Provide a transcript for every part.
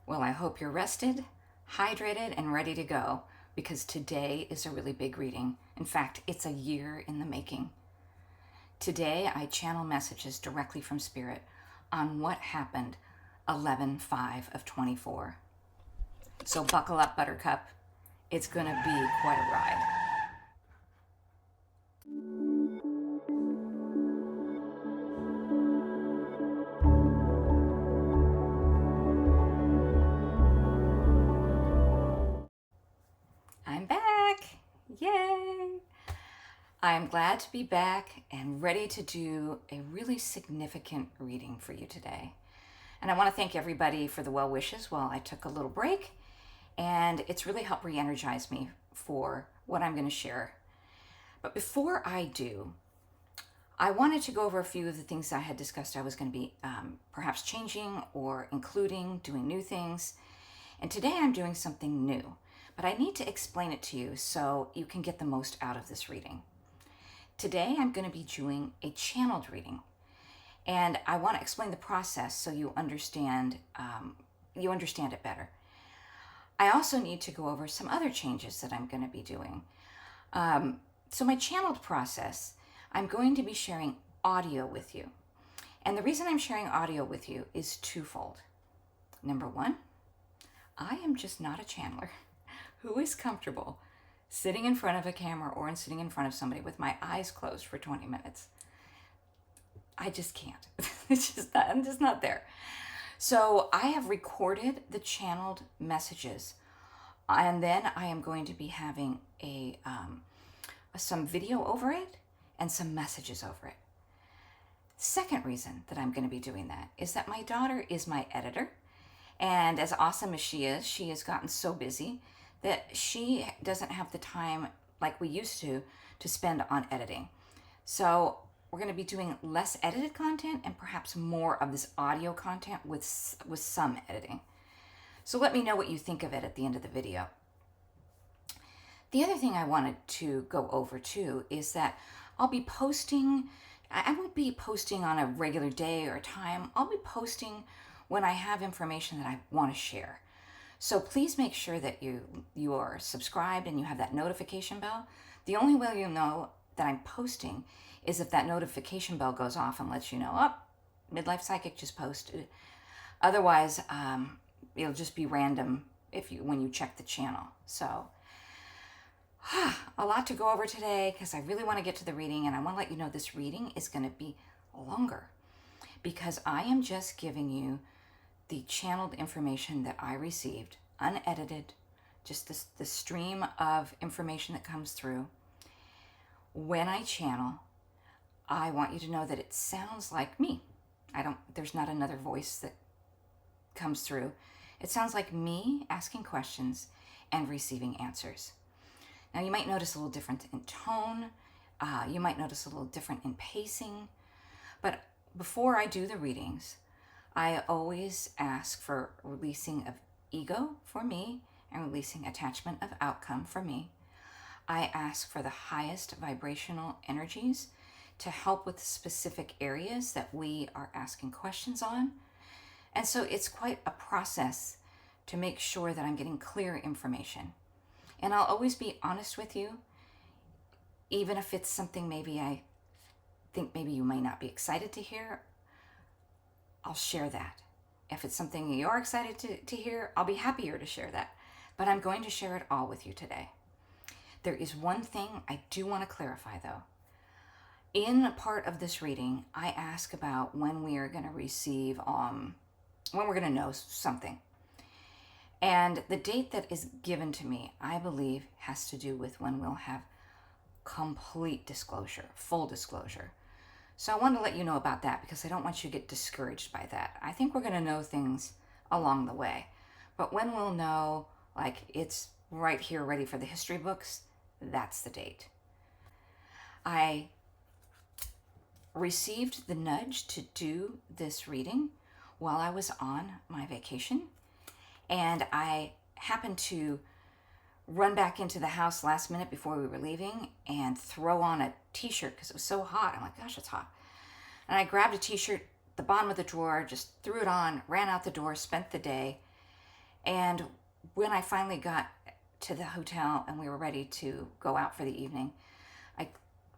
Well, I hope you're rested, hydrated, and ready to go because today is a really big reading. In fact, it's a year in the making. Today, I channel messages directly from Spirit on what happened 11/5 of 24. So buckle up, Buttercup. It's going to be quite a ride. I'm back. Yay! I'm glad to be back and ready to do a really significant reading for you today. And I want to thank everybody for the well wishes while I took a little break. And it's really helped re-energize me for what I'm going to share. But before I do, I wanted to go over a few of the things I had discussed I was going to be perhaps changing or including, doing new things. And today I'm doing something new, but I need to explain it to you so you can get the most out of this reading. Today I'm going to be doing a channeled reading, and I want to explain the process so you understand it better. I also need to go over some other changes that I'm going to be doing. So my channeled process, I'm going to be sharing audio with you. And the reason I'm sharing audio with you is twofold. Number one, I am just not a channeler who is comfortable sitting in front of a camera or sitting in front of somebody with my eyes closed for 20 minutes. I just can't. I'm just not there. So I have recorded the channeled messages, and then I am going to be having some video over it and some messages over it. Second reason that I'm going to be doing that is that my daughter is my editor, and as awesome as she has gotten so busy that she doesn't have the time like we used to spend on editing. So we're going to be doing less edited content and perhaps more of this audio content with some editing. So let me know what you think of it at the end of the video. The other thing I wanted to go over too is that I'll be posting, I won't be posting on a regular day or time. I'll be posting when I have information that I want to share. So please make sure that you are subscribed and you have that notification bell. The only way you'll know that I'm posting is if that notification bell goes off and lets you know, oh, Midlife Psychic just posted. Otherwise, it'll just be random when you check the channel. So a lot to go over today because I really want to get to the reading, and I want to let you know this reading is going to be longer because I am just giving you the channeled information that I received, unedited, just the stream of information that comes through. When I channel, I want you to know that it sounds like me. There's not another voice that comes through. It sounds like me asking questions and receiving answers. Now you might notice a little different in tone. You might notice a little different in pacing. But before I do the readings, I always ask for releasing of ego for me and releasing attachment of outcome for me. I ask for the highest vibrational energies to help with specific areas that we are asking questions on. And so it's quite a process to make sure that I'm getting clear information. And I'll always be honest with you, even if it's something maybe I think maybe you may not be excited to hear, I'll share that. If it's something you're excited to hear, I'll be happier to share that. But I'm going to share it all with you today. There is one thing I do want to clarify though. In a part of this reading, I ask about when we are going to receive, when we're going to know something. And the date that is given to me, I believe, has to do with when we'll have complete disclosure, full disclosure. So I want to let you know about that because I don't want you to get discouraged by that. I think we're going to know things along the way. But when we'll know, like it's right here ready for the history books, that's the date. I received the nudge to do this reading while I was on my vacation. And I happened to run back into the house last minute before we were leaving and throw on a t-shirt because it was so hot. I'm like, gosh, it's hot. And I grabbed a t-shirt, the bottom of the drawer, just threw it on, ran out the door, spent the day. And when I finally got to the hotel and we were ready to go out for the evening, I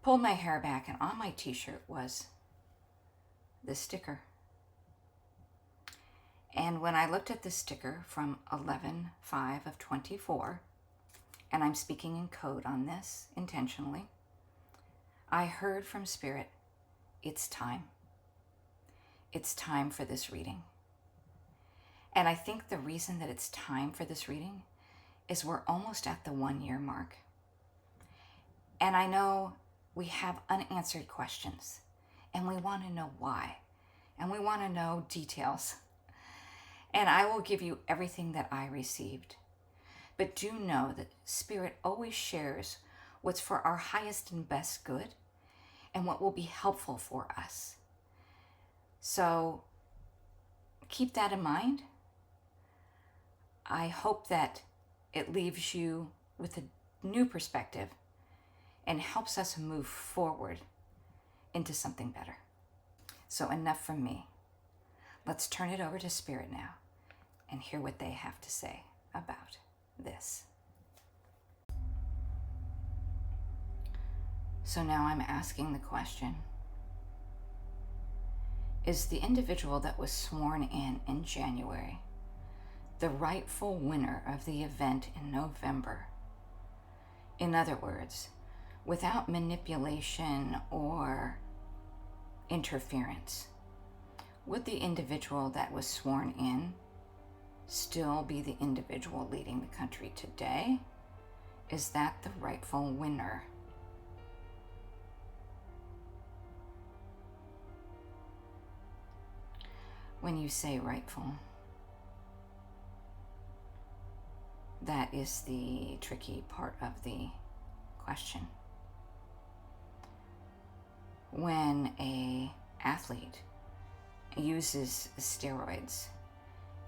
pulled my hair back, and on my t-shirt was this sticker. And when I looked at this sticker from 11/5 of 24, and I'm speaking in code on this intentionally, I heard from Spirit, it's time. It's time for this reading. And I think the reason that it's time for this reading is we're almost at the 1-year mark. And I know we have unanswered questions, and we want to know why, and we want to know details. And I will give you everything that I received. But do know that Spirit always shares what's for our highest and best good and what will be helpful for us. So keep that in mind. I hope that it leaves you with a new perspective and helps us move forward into something better. So enough from me. Let's turn it over to Spirit now and hear what they have to say about this. So now I'm asking the question, is the individual that was sworn in January the rightful winner of the event in November? In other words, without manipulation or interference, would the individual that was sworn in still be the individual leading the country today? Is that the rightful winner? When you say rightful, that is the tricky part of the question. When an athlete uses steroids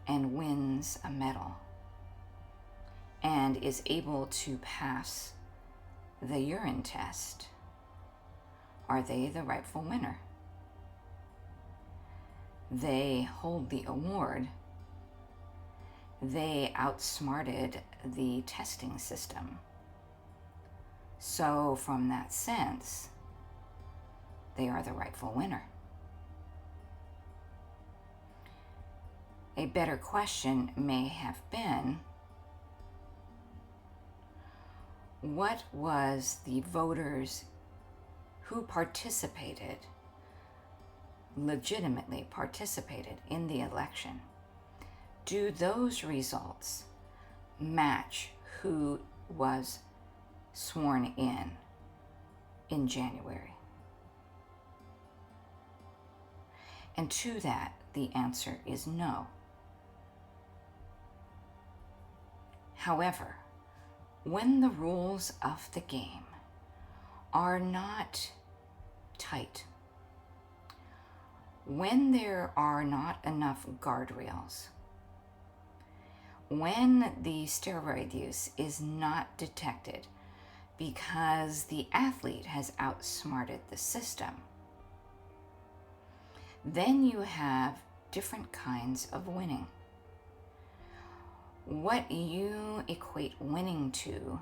and wins a medal and is able to pass the urine test, are they the rightful winner? They hold the award. They outsmarted the testing system. So from that sense, they are the rightful winner. A better question may have been, what was the voters who legitimately participated in the election? Do those results match who was sworn in January? And to that, the answer is no. However, when the rules of the game are not tight, when there are not enough guardrails, when the steroid use is not detected because the athlete has outsmarted the system, then you have different kinds of winning. What you equate winning to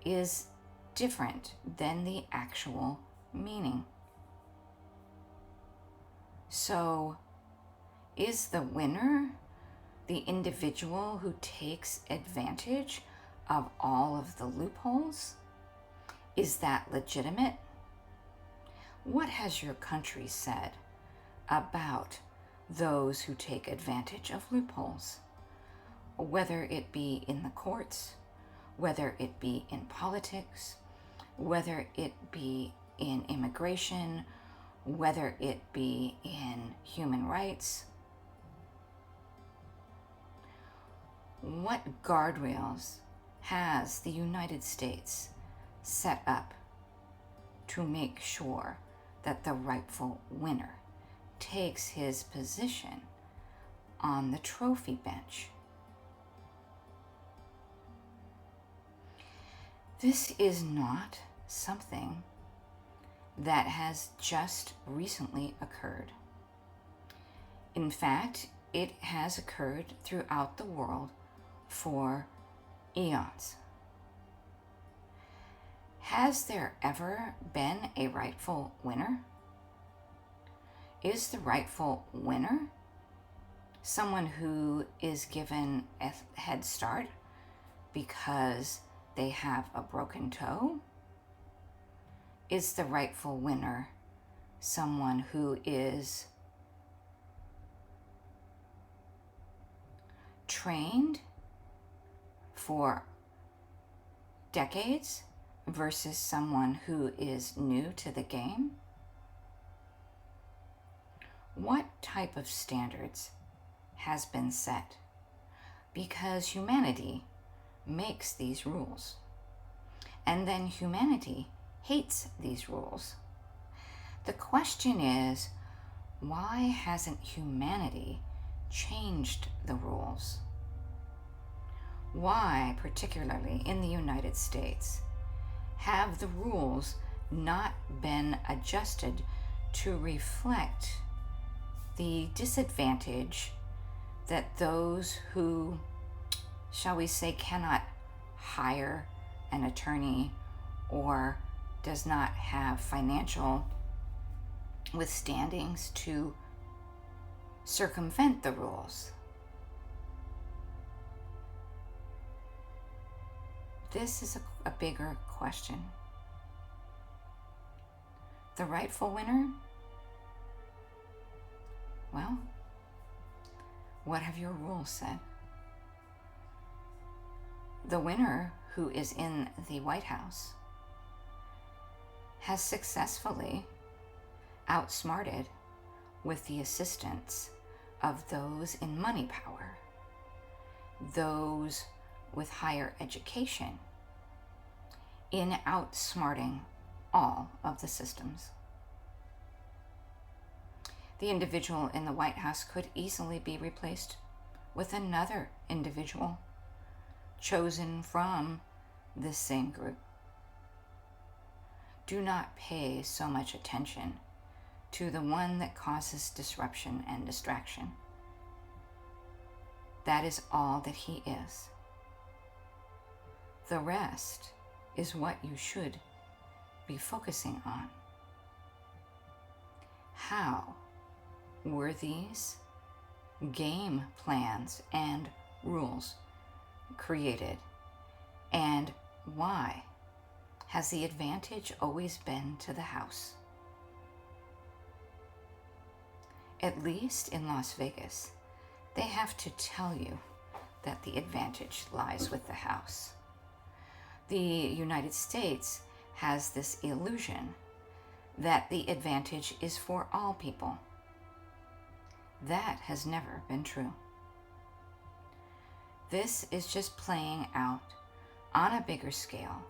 is different than the actual meaning. So, is the winner the individual who takes advantage of all of the loopholes? Is that legitimate? What has your country said about those who take advantage of loopholes? Whether it be in the courts, whether it be in politics, whether it be in immigration, whether it be in human rights. What guardrails has the United States set up to make sure that the rightful winner takes his position on the trophy bench? This is not something that has just recently occurred. In fact, it has occurred throughout the world for eons. Has there ever been a rightful winner? Is the rightful winner someone who is given a head start because they have a broken toe? Is the rightful winner someone who is trained for decades versus someone who is new to the game? What type of standards has been set? Because humanity makes these rules, and then humanity hates these rules. The question is, why hasn't humanity changed the rules? Why, particularly in the United States, have the rules not been adjusted to reflect the disadvantage that those who, shall we say, cannot hire an attorney or does not have financial withstandings to circumvent the rules? This is a bigger question. The rightful winner? Well, what have your rules said? The winner, who is in the White House, has successfully outsmarted, with the assistance of those in money power, those with higher education, in outsmarting all of the systems. The individual in the White House could easily be replaced with another individual chosen from this same group. Do not pay so much attention to the one that causes disruption and distraction. That is all that he is. The rest is what you should be focusing on. How were these game plans and rules created, and why has the advantage always been to the house? At least in Las Vegas, they have to tell you that the advantage lies with the house. The United States has this illusion that the advantage is for all people. That has never been true. This is just playing out on a bigger scale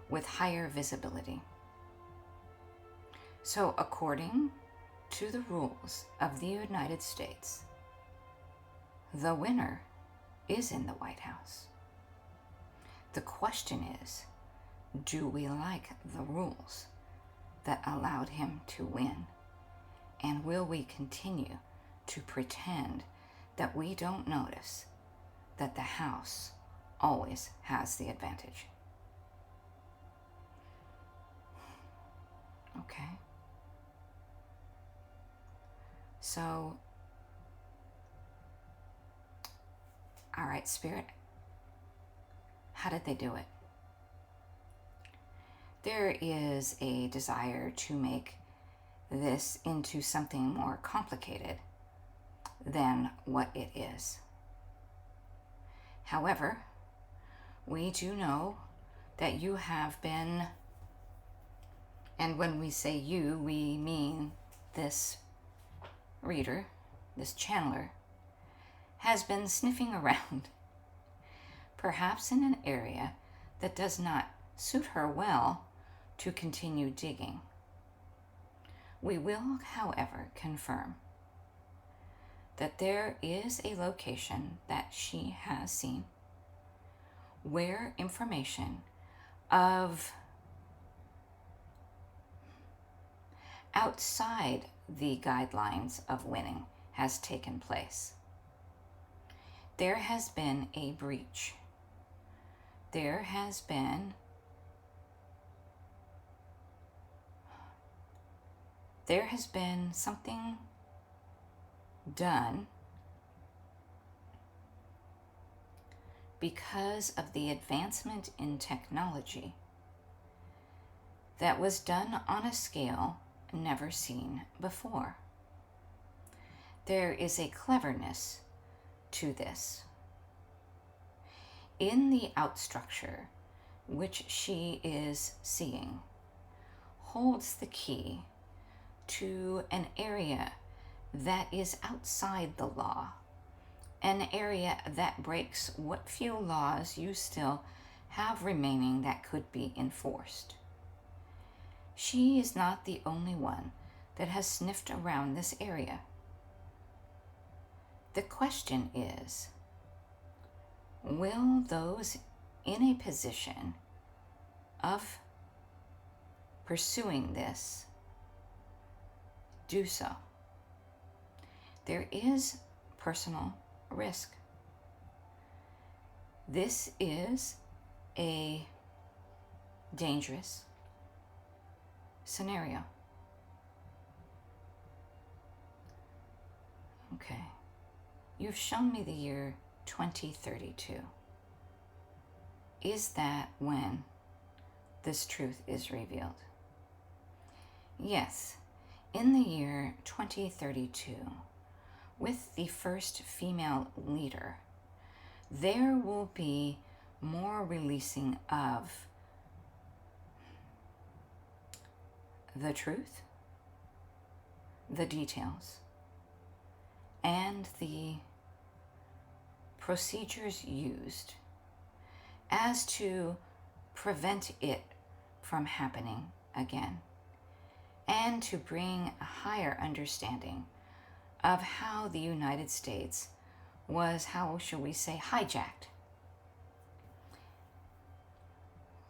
with higher visibility. So according to the rules of the United States, the winner is in the White House. The question is, do we like the rules that allowed him to win? And will we continue to pretend that we don't notice that the house always has the advantage? Okay. So, all right, Spirit, how did they do it? There is a desire to make this into something more complicated than what it is. However, we do know that you have been, and when we say you, we mean this reader, this channeler, has been sniffing around, perhaps in an area that does not suit her well to continue digging. We will, however, confirm that there is a location that she has seen where information of outside the guidelines of winning has taken place. there has been a breach. There has been something done because of the advancement in technology that was done on a scale never seen before. There is a cleverness to this. In the outstructure, which she is seeing, holds the key to an area that is outside the law, an area that breaks what few laws you still have remaining that could be enforced. She is not the only one that has sniffed around this area. The question is, will those in a position of pursuing this do so? There is personal risk. This is a dangerous scenario. Okay. You've shown me the year 2032. Is that when this truth is revealed? Yes, in the year 2032, with the first female leader, there will be more releasing of the truth, the details, and the procedures used as to prevent it from happening again, and to bring a higher understanding of how the United States was, how shall we say, hijacked.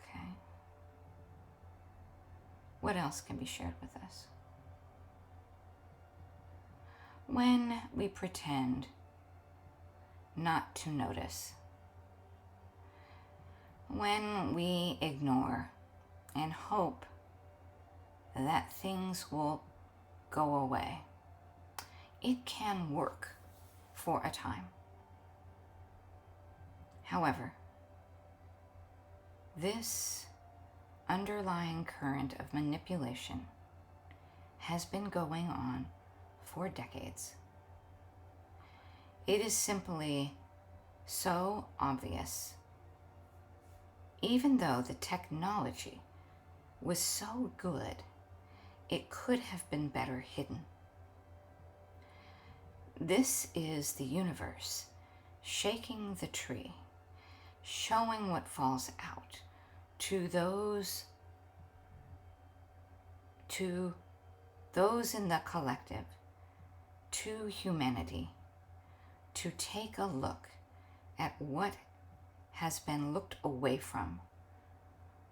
Okay. What else can be shared with us? When we pretend not to notice, when we ignore and hope that things will go away, it can work for a time. However, this underlying current of manipulation has been going on for decades. It is simply so obvious. Even though the technology was so good, it could have been better hidden. This is the universe shaking the tree, showing what falls out to those in the collective, to humanity, to take a look at what has been looked away from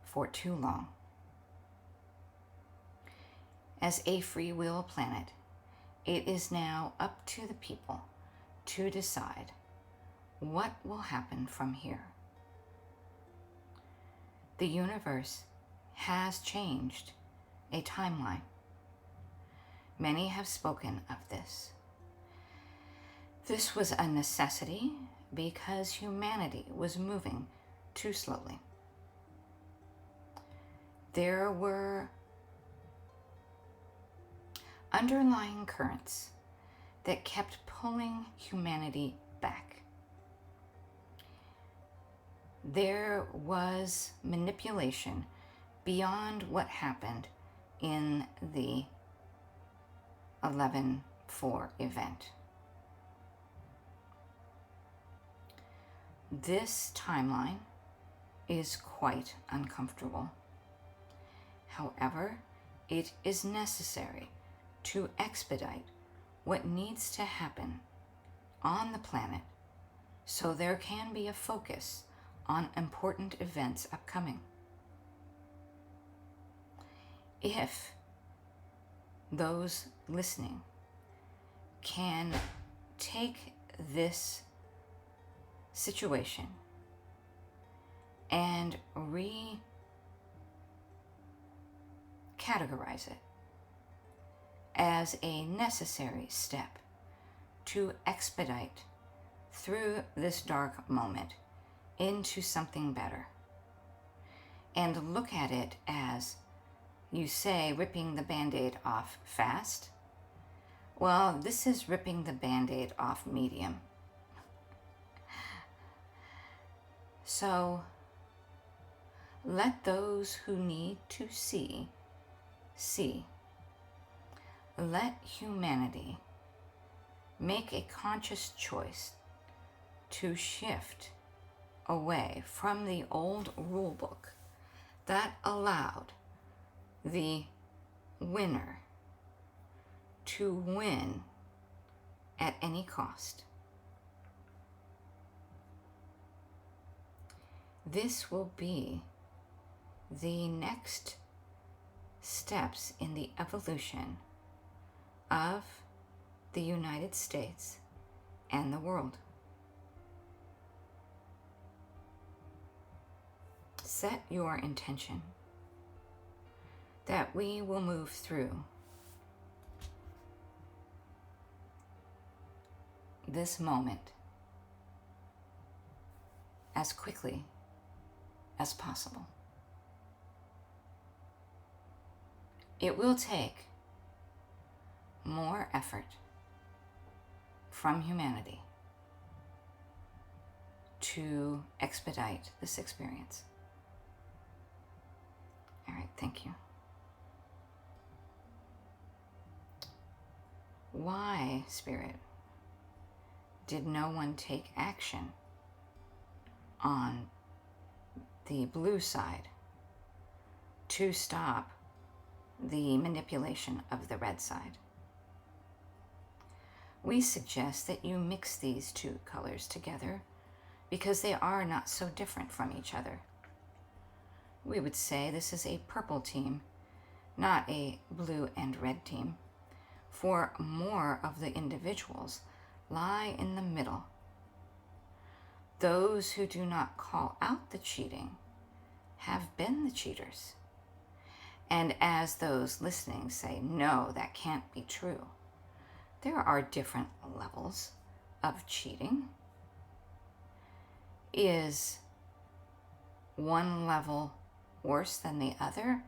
for too long. As a free will planet, it is now up to the people to decide what will happen from here. The universe has changed a timeline. Many have spoken of this. This was a necessity because humanity was moving too slowly. There were underlying currents that kept pulling humanity back. There was manipulation beyond what happened in the 11/4 event. This timeline is quite uncomfortable. However, it is necessary to expedite what needs to happen on the planet so there can be a focus on important events upcoming. If those listening can take this situation and categorize it as a necessary step to expedite through this dark moment into something better. And look at it as, you say, ripping the Band-Aid off fast. Well, this is ripping the Band-Aid off medium. So let those who need to see. Let humanity make a conscious choice to shift away from the old rule book that allowed the winner to win at any cost. This will be the next steps in the evolution of the United States and the world. Set your intention that we will move through this moment as quickly as possible. It will take more effort from humanity to expedite this experience. All right, thank you. Why, Spirit, did no one take action on the blue side to stop the manipulation of the red side? We suggest that you mix these two colors together because they are not so different from each other. We would say this is a purple team, not a blue and red team, for more of the individuals lie in the middle. Those who do not call out the cheating have been the cheaters. And as those listening say, no, that can't be true, there are different levels of cheating. Is one level worse than the other,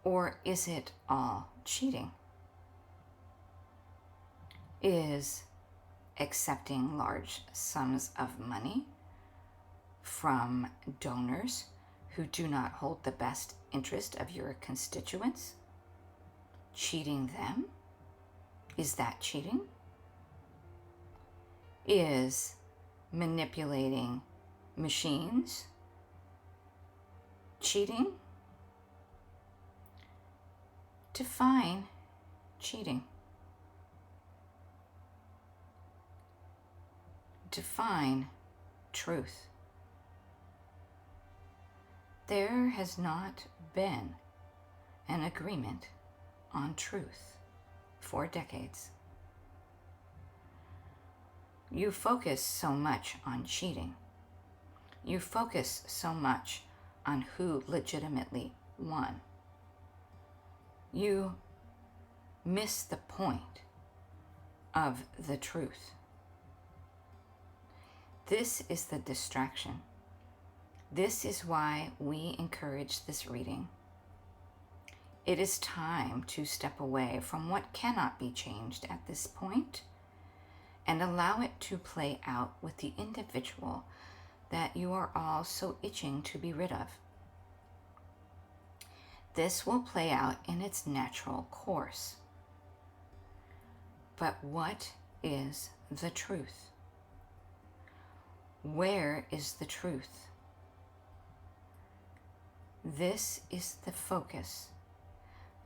or is it all cheating? Is accepting large sums of money from donors who do not hold the best interest of your constituents cheating them? Is that cheating? Is manipulating machines cheating? Define cheating. Define truth. There has not been an agreement on truth for decades. You focus so much on cheating. You focus so much on who legitimately won. You miss the point of the truth. This is the distraction. This is why we encourage this reading. It is time to step away from what cannot be changed at this point and allow it to play out with the individual that you are all so itching to be rid of. This will play out in its natural course. But what is the truth? Where is the truth? This is the focus.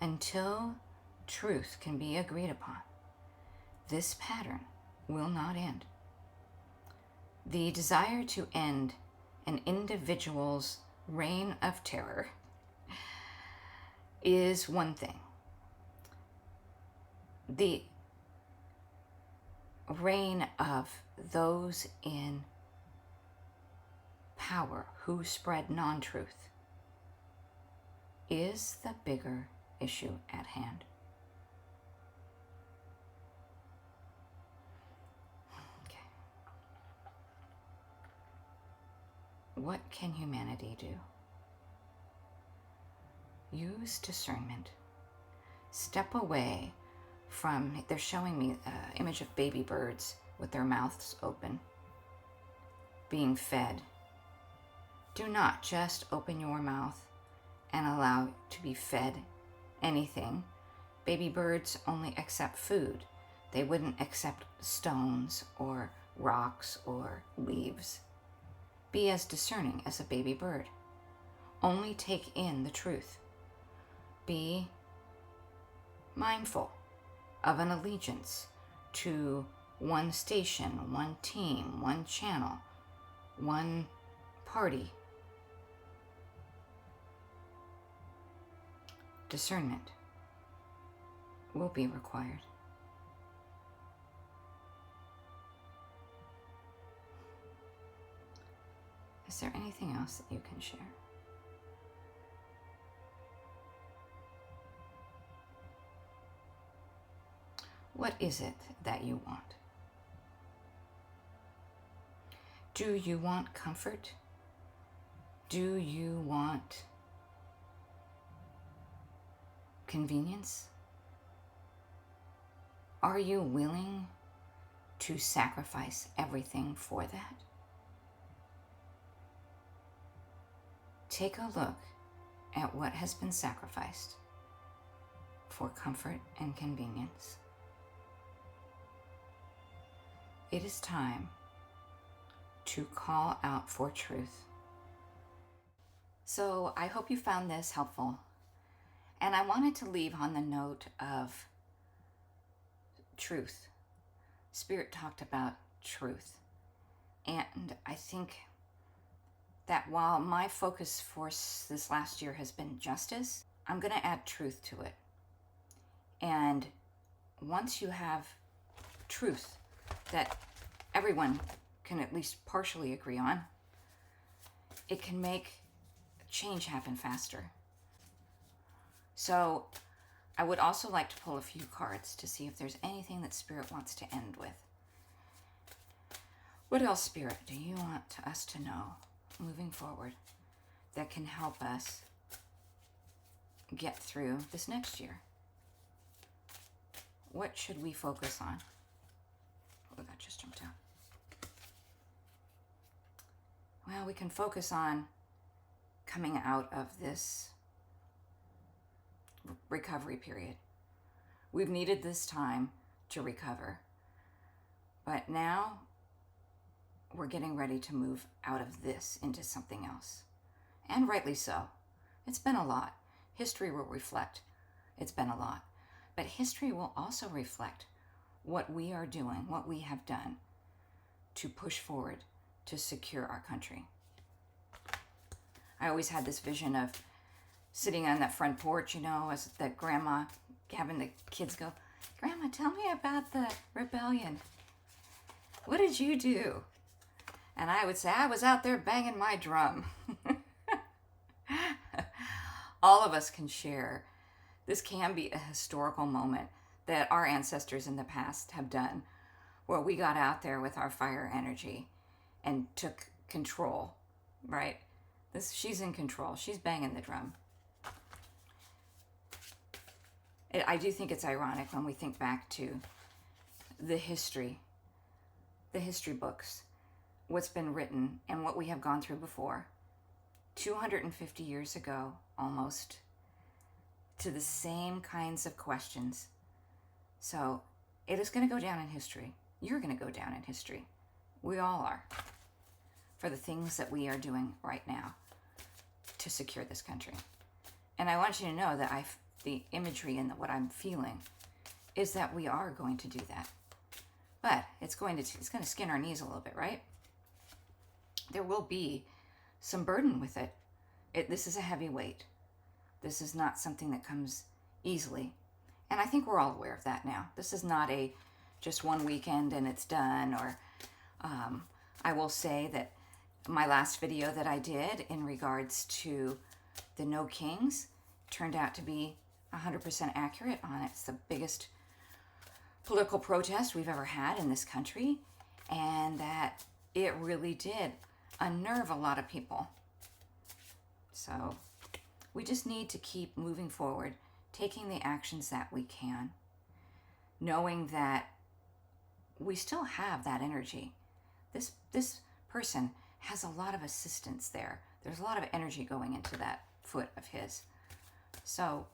Until truth can be agreed upon, this pattern will not end. The desire to end an individual's reign of terror is one thing. The reign of those in power who spread non-truth is the bigger issue at hand. Okay. What can humanity do? Use discernment. Step away from, they're showing me an image of baby birds with their mouths open, being fed. Do not just open your mouth and allow to be fed anything. Baby birds only accept food. They wouldn't accept stones or rocks or leaves. Be as discerning as a baby bird. Only take in the truth. Be mindful of an allegiance to one station, one team, one channel, one party. Discernment will be required. Is there anything else that you can share? What is it that you want? Do you want comfort? Do you want convenience? Are you willing to sacrifice everything for that? Take a look at what has been sacrificed for comfort and convenience. It is time to call out for truth. So I hope you found this helpful. And I wanted to leave on the note of truth. Spirit talked about truth. And I think that while my focus for this last year has been justice, I'm going to add truth to it. And once you have truth that everyone can at least partially agree on, it can make change happen faster. So I would also like to pull a few cards to see if there's anything that Spirit wants to end with. What else, Spirit, do you want us to know moving forward that can help us get through this next year? What should we focus on? Oh, that just jumped out. Well, we can focus on coming out of this recovery period. We've needed this time to recover, but now we're getting ready to move out of this into something else. And rightly so. It's been a lot. History will reflect. It's been a lot. But history will also reflect what we are doing, what we have done to push forward to secure our country. I always had this vision of sitting on that front porch, as the grandma having the kids go, "Grandma, tell me about the rebellion. What did you do?" And I would say, "I was out there banging my drum." All of us can share. This can be a historical moment that our ancestors in the past have done, where we got out there with our fire energy and took control, right? She's in control. She's banging the drum. I do think it's ironic when we think back to the history books, what's been written and what we have gone through before. 250 years ago, almost, to the same kinds of questions. So it is going to go down in history. You're going to go down in history. We all are. For the things that we are doing right now to secure this country. And I want you to know that the imagery and what I'm feeling is that we are going to do that. But it's going to skin our knees a little bit, right? There will be some burden with it. This is a heavy weight. This is not something that comes easily. And I think we're all aware of that now. This is not just one weekend and it's done. Or I will say that My last video that I did in regards to the No Kings turned out to be 100% accurate on it. It's the biggest political protest we've ever had in this country, and that it really did unnerve a lot of people. So we just need to keep moving forward, taking the actions that we can, knowing that we still have that energy. This person has a lot of assistance there. There's a lot of energy going into that foot of his. So,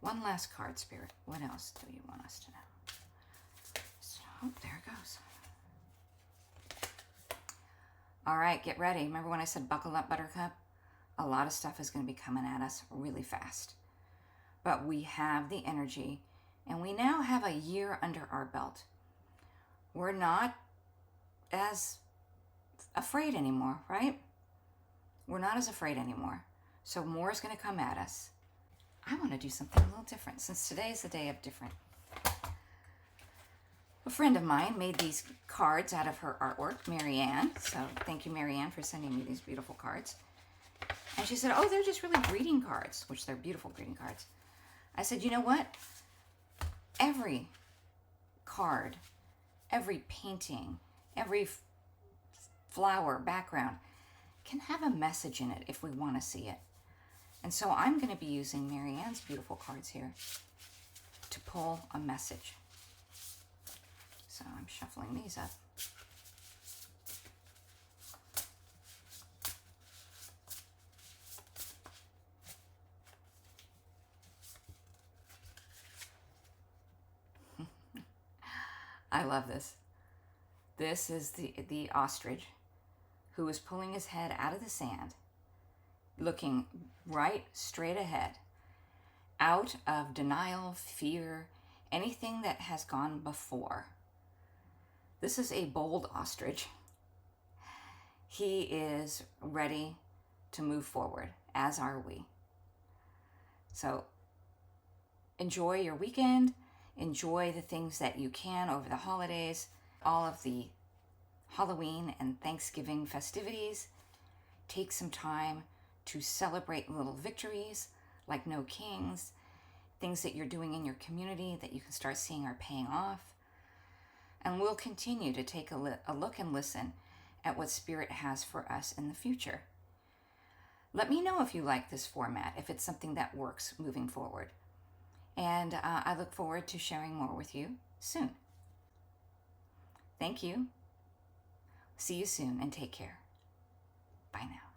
one last card, Spirit. What else do you want us to know? So, there it goes. All right, get ready. Remember when I said buckle up, Buttercup? A lot of stuff is going to be coming at us really fast. But we have the energy, and we now have a year under our belt. We're not as afraid anymore, right? We're not as afraid anymore. So more is going to come at us. I want to do something a little different since today is the day of different. A friend of mine made these cards out of her artwork, Marianne. So thank you, Marianne, for sending me these beautiful cards. And she said, oh, they're just really greeting cards, which they're beautiful greeting cards. I said, you know what? Every card, every painting, every flower background can have a message in it if we want to see it. And so I'm going to be using Marianne's beautiful cards here to pull a message. So I'm shuffling these up. I love this. This is the ostrich who is pulling his head out of the sand, looking right straight ahead, out of denial, fear, anything that has gone before. This is a bold ostrich. He is ready to move forward, as are we. So enjoy your weekend. Enjoy the things that you can over the holidays, all of the Halloween and Thanksgiving festivities. Take some time to celebrate little victories like No Kings, things that you're doing in your community that you can start seeing are paying off. And we'll continue to take a look and listen at what Spirit has for us in the future. Let me know if you like this format, if it's something that works moving forward. And I look forward to sharing more with you soon. Thank you. See you soon and take care. Bye now.